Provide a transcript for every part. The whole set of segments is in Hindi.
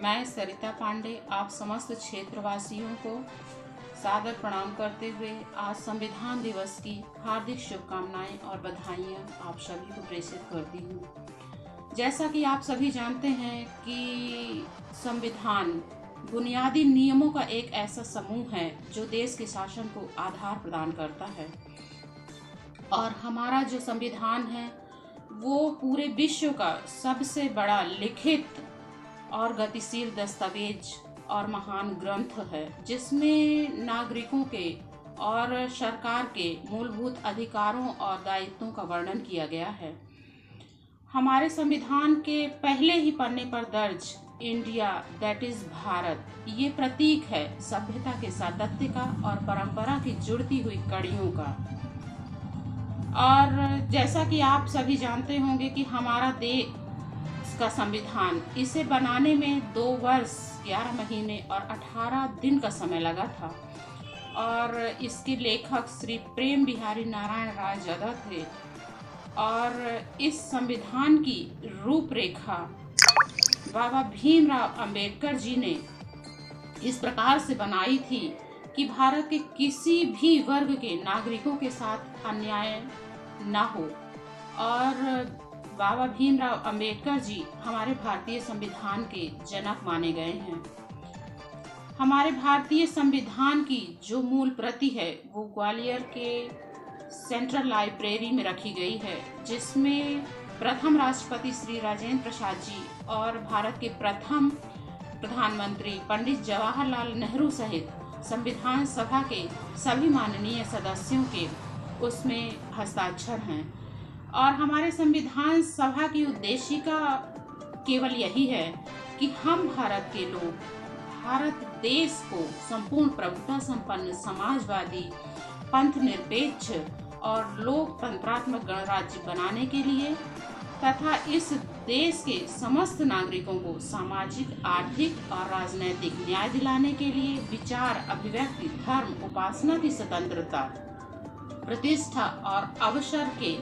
मैं सरिता पांडे आप समस्त क्षेत्रवासियों को सादर प्रणाम करते हुए आज संविधान दिवस की हार्दिक शुभकामनाएं और बधाइयां आप सभी को प्रेषित करती हूं। जैसा कि आप सभी जानते हैं कि संविधान बुनियादी नियमों का एक ऐसा समूह है जो देश के शासन को आधार प्रदान करता है और हमारा जो संविधान है वो पूरे विश्व का सबसे बड़ा लिखित और गतिशील दस्तावेज और महान ग्रंथ है, जिसमें नागरिकों के और सरकार के मूलभूत अधिकारों और दायित्वों का वर्णन किया गया है। हमारे संविधान के पहले ही पन्ने पर दर्ज इंडिया दैट इज भारत ये प्रतीक है सभ्यता के सातत्य का और परंपरा की जुड़ती हुई कड़ियों का। और जैसा कि आप सभी जानते होंगे कि हमारा देश का संविधान इसे बनाने में 2 वर्ष 11 महीने और 18 दिन का समय लगा था और इसके लेखक श्री प्रेम बिहारी नारायण राय यादव थे। और इस संविधान की रूपरेखा बाबा भीमराव अंबेडकर जी ने इस प्रकार से बनाई थी कि भारत के किसी भी वर्ग के नागरिकों के साथ अन्याय न हो। और बाबा भीमराव अंबेडकर जी हमारे भारतीय संविधान के जनक माने गए हैं। हमारे भारतीय संविधान की जो मूल प्रति है वो ग्वालियर के सेंट्रल लाइब्रेरी में रखी गई है, जिसमें प्रथम राष्ट्रपति श्री राजेंद्र प्रसाद जी और भारत के प्रथम प्रधानमंत्री पंडित जवाहरलाल नेहरू सहित संविधान सभा के सभी माननीय सदस्यों के उसमें हस्ताक्षर हैं। और हमारे संविधान सभा की उद्देशिका केवल यही है कि हम भारत के लोग भारत देश को संपूर्ण प्रभुता संपन्न समाजवादी पंथ निरपेक्ष और लोकतंत्रात्मक गणराज्य बनाने के लिए तथा इस देश के समस्त नागरिकों को सामाजिक, आर्थिक और राजनैतिक न्याय दिलाने के लिए विचार, अभिव्यक्ति, धर्म, उपासना की स्वतंत्रता, प्रतिष्ठा और अवसर के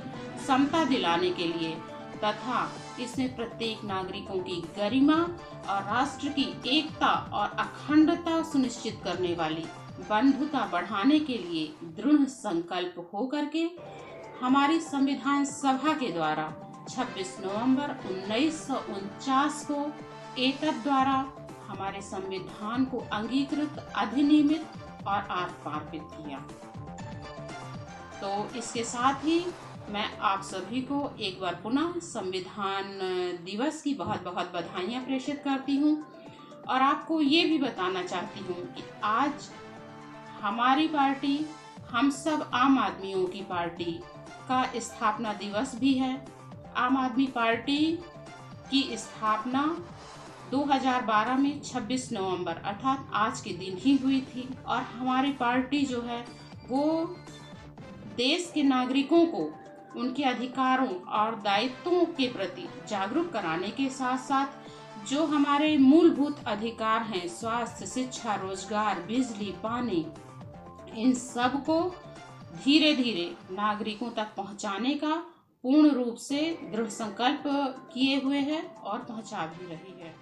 समता दिलाने के लिए तथा इसमें प्रत्येक नागरिकों की गरिमा और राष्ट्र की एकता और अखंडता सुनिश्चित करने वाली बंधुता बढ़ाने के लिए दृढ़ संकल्प हो करके हमारी संविधान सभा के द्वारा 26 नवंबर 1949 को एतद द्वारा हमारे संविधान को अंगीकृत, अधिनियमित और अर्पित किया। तो इसके साथ ही मैं आप सभी को एक बार पुनः संविधान दिवस की बहुत बहुत बधाइयाँ प्रेषित करती हूँ और आपको ये भी बताना चाहती हूँ कि आज हमारी पार्टी हम सब आम आदमियों की पार्टी का स्थापना दिवस भी है। आम आदमी पार्टी की स्थापना 2012 में 26 नवंबर अर्थात आज के दिन ही हुई थी और हमारी पार्टी जो है वो देश के नागरिकों को उनके अधिकारों और दायित्वों के प्रति जागरूक कराने के साथ साथ जो हमारे मूलभूत अधिकार हैं, स्वास्थ्य, शिक्षा, रोजगार, बिजली, पानी, इन सब को धीरे धीरे नागरिकों तक पहुंचाने का पूर्ण रूप से दृढ़ संकल्प किए हुए है और पहुंचा भी रही है।